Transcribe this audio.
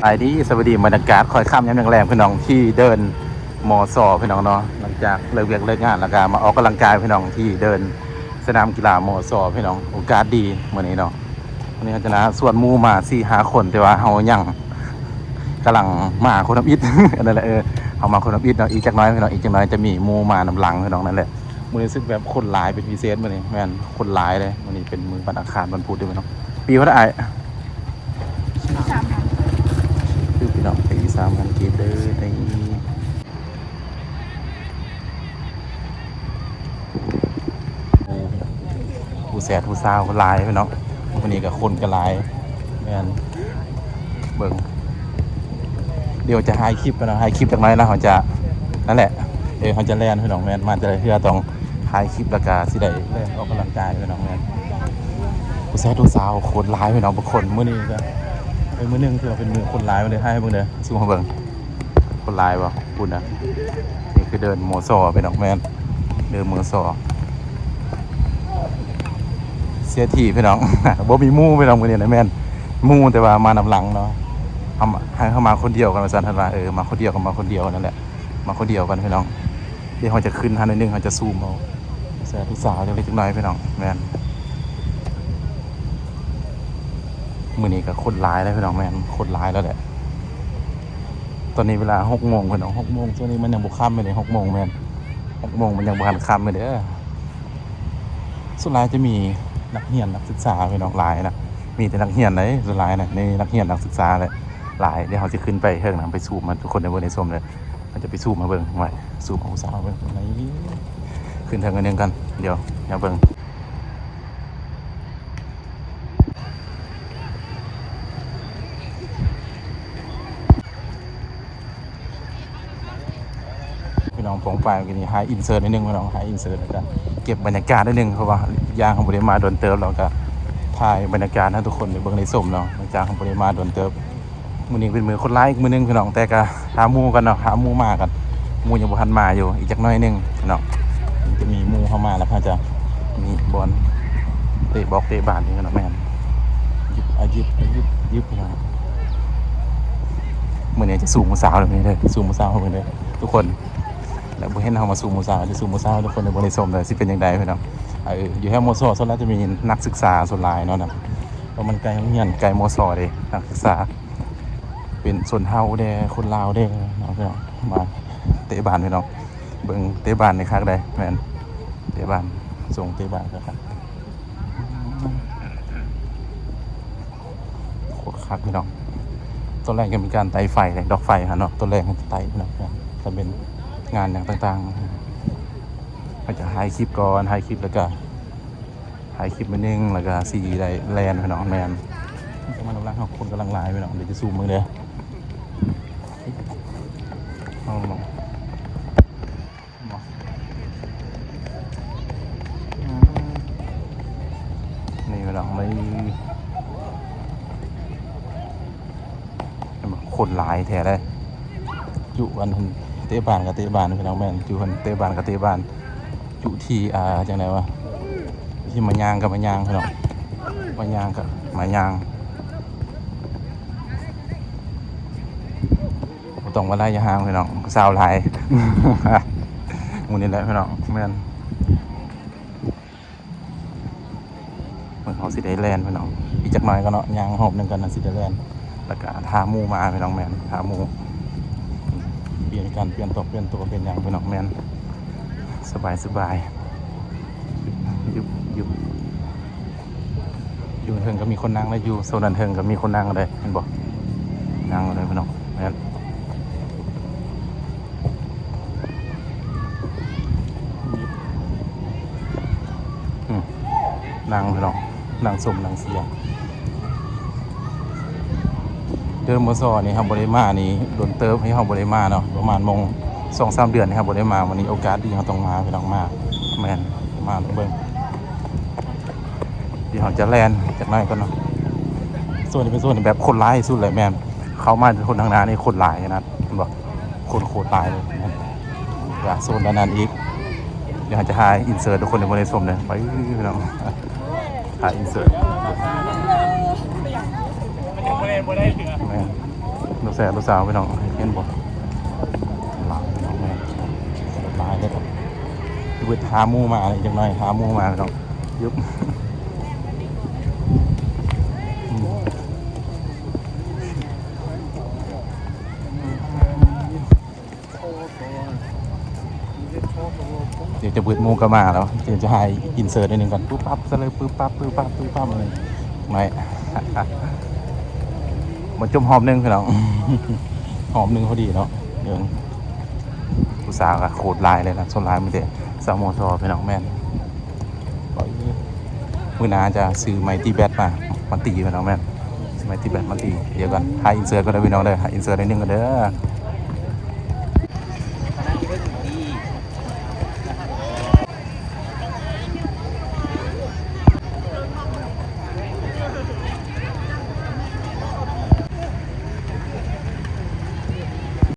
ไอ้ที่สวัสดีบรรยากาศคอยข้ามย้ำแรงๆพี่น้องที่เดินมอสอพี่น้องเนาะหลังจากเลิกเวียกเลิกงานแล้วก็มาออกกำลังกายพี่น้องที่เดินสนามกีฬามอสอพี่น้องโอกาสดีเมื่อนี้เนาะวันนี้เขาจะนะส่วนมูมา4-5 คนแต่ว่าเขายังกำลังมาคนน้ำอิด นั่นแหละเขามาคนน้ำอิดเนาะอีกจักน้อยพี่น้องอีกจักน้อยจะมีมูมานำหลังพี่น้องนั่นแหละมือรู้สึกแบบคนหลายเป็นพิเศษมื่อนี้แม่นคนหลายเลยวันนี้เป็นมือวันอังคารวันพุธด้วยพี่น้องปีว่าได้คือพี่น้องปี3,000กีบเด้อในผู้แสดผู้สาวก็หลายพี่น้องวันนี้กับคนก็หลายแม่นเบิ่งเดี๋ยวจะให้คลิปกันนะให้คลิปจากไหนแล้วเขาจะนั่นแหละเขาจะแล่นพี่น้องแม่นมาจะได้เพื่อต้องถ่ายคลิปแล้วก็สิได้เล่นออกกำลังกายพี่น้องแม่นผู้แสดผู้สาวคนหลายพี่น้องบางคนมื้อนี้ก็มื้อนึงคือเป็นมือคนหลายมาเลยให้เบิ่งเด้อสู้มาเบิ่งคนหลายบ่คุณนะนี่คือเดินโมซอพี่น้องแม่นเดินมือซอเสียทีพี่น้อง บ่มีหมู่พี่น้องมื้อนี้นะแม่นหมู่แต่ว่ามานำหลังเนาะให้เข้ามาคนเดียวกันว่าซั่นท่านว่ามาคนเดียวกันมาคนเดียวนั่นแหละมาคนเดียวกันพี่น้องเดี๋ยวเขาจะขึ้นนิดนึงเขาจะซูมเอาแซ่ทุกสาวจังเล็กจังน้อยพี่น้องแม่นมื้อนี้ก็คนหลายแล้วพี่น้องแม่นคนหลายแล้วแหละตอนนี้เวลา 6 โมงพี่น้อง 6 โมงช่วงนี้มันยังบ่ค่ำเลย6 โมงแม่น6 โมงมันยังบ่ทันค่ำเลยเด้อสุดท้ายจะมีนักเรียนนักศึกษาพี่น้องหลายนะมีแต่นักเรียนเลยสุดท้ายนะในนักเรียนนักศึกษาเลยหลายเดี๋ยวเขาจะขึ้นไปเฮิงนะไปซูมมาทุกคนในบนในส้มเลยมันจะไปซูมมาเบิ่งไว้ซูมของสาวเบิ่งไหนขึ้นเทิงกันนึงกันเดี๋ยวอย่าเบิ่งพี่น้องปองไปกันนี่หาอินเสิร์ตนิดนึงพี่น้องหาอินเสิร์ตแล้วก็เก็บบรรยากาศนิดนึงเพราะว่ายางของบริมาโดนเติมเราก็ถ่ายบรรยากาศให้ทุกคนในเบิ่งในส้มเนาะหลังจากของบริมาโดนเติมมือนี้เป็นมือคนร้ายอีกมือนึงพี่น้องแต่ก็หาหมูกันเนาะหาหมูมากันหมูยังบ่ทันมาอยู่อีกจักน้อยนึงพี่น้องจะมีหมูเข้ามาแล้วเขาจะมีบอลเตะบอกเตะบาสนี่กันเนาะแม่นยิบพี่น้องมือนี้จะสูงมือสาวเลยเด้อสูงมือสาวเลยเด้อทุกคนแล้วบ่เห็นเฮามาสูงมือสาวจะสูงมือสาวทุกคนในบ่ได้ชมเลยสิเป็นจังไดพี่น้องอยู่แถวมอซอส่วนแล้วจะมีนักศึกษาส่วนหลายเนาะนะเพราะมันไกลโรงเรียนไกลมอซอเด้นักศึกษาเป็นส่วนเฮาเด้คนลาวเด้เนาะพี่น้องมาเตะบาสพี่น้องเบิ่งเตะบาสในคักได้แม่นเตะบาสส่งเตะบาสครับโคตรคักพี่น้องตอนแรกก็มีการไต่ไฟดอกไฟฮะเนาะตอนแรกมันจะไต่พี่น้องจะเป็นงานอย่างต่างๆเขาจะถ่ายคลิปก่อนถ่ายคลิปแล้วก็ถ่ายคลิปมานึงแล้วก็ซีได้แลนพี่น้องแมนกำลังรักเขาคนกำลังไลน์พี่น้องเดี๋ยวจะซูมมือเลยนี่พี่น้องไม่คนหลายแท้เลยอยู่วันเตะบานกับเตะบานพี่น้องแม่นอยู่วันเตะบานกับเตะบานอยู่ที่จังไหนวะที่มายางกับมายางพี่น้องมายางกับมายางต้องมาไล่ยาหางพี่น้องสาวหลายมูนี่แหละพี่น้องแม่นเหมือนเขาสิได้แลนพี่น้องอีกจักหน่อยก็เนาะยางหอบนึงกันนะสิได้แลนแล้วก็ทามูมาพี่น้องแม่นทามูเปลี่ยนกันเปลี่ยนตัวเป็นอย่างพี่น้องแม่นสบายอยู่เทิงก็มีคนนั่งแล้วอยู่โซนนั้นเทิงก็มีคนนั่งเลยเห็นบอกนั่งเลยพี่น้องแม่นนั่งพี่น้องนั่งสมนั่งเสียเดินมอซอนี่ครับบริมานี่โดนเติร์ฟให้เขาบริมาเนาะประมาณ2-3 เดือนนี่ครับบริมาวันนี้โอกาสดีเขาต้องมาพี่น้องมาแมนมาเบิ้งที่เขาจะแลนจากนั้นก็เนาะส่วนนี้เป็นส่วนแบบคนร้ายสุดเลยแมนเขามาคนทางน้านี่คนร้ายนะบอกคนโคตรตายเลยอย่าโซนด้านนั้นอีกเดี๋ยวจะหาอินเสิร์ตทุกคนในบริษัทเลยไปพี่น้องหาอินเสิร์ตแมน แสบผู้สาวพี่น้องเห็นบ่หลายพี่น้องแม่หลายเลยครับดูหาหมูมาอะไรจังหน่อยหาหมูมาพี่น้องยุบเดี๋ยวจะเปิดหมูก็มาแล้วเดี๋ยวจะให้อินเสิร์ตนิดนึงก่อนปุ๊บปั๊บซะเลยปุ๊บปั๊บปุ๊บปั๊บปุ๊บปั๊บเลยไม่ มาจุ่มหอมหนึ่งพี่น้อง หอมหนึ่งพอดีเนาะเดี๋ยวผู้สาวก็โคตรลายเลยนะส่วนลายมันเด็สาวโมซอพี่น้องแม่นมือหนาจะซื้อไมตี้แบทมาตีพี่น้องแม่นซื้อไมตี้แบทมาตีเดี๋ยวกันให้อินเสิร์ตก็ได้พี่น้องเด้อให้อินเสิร์ตนิดนึงก็เด้อ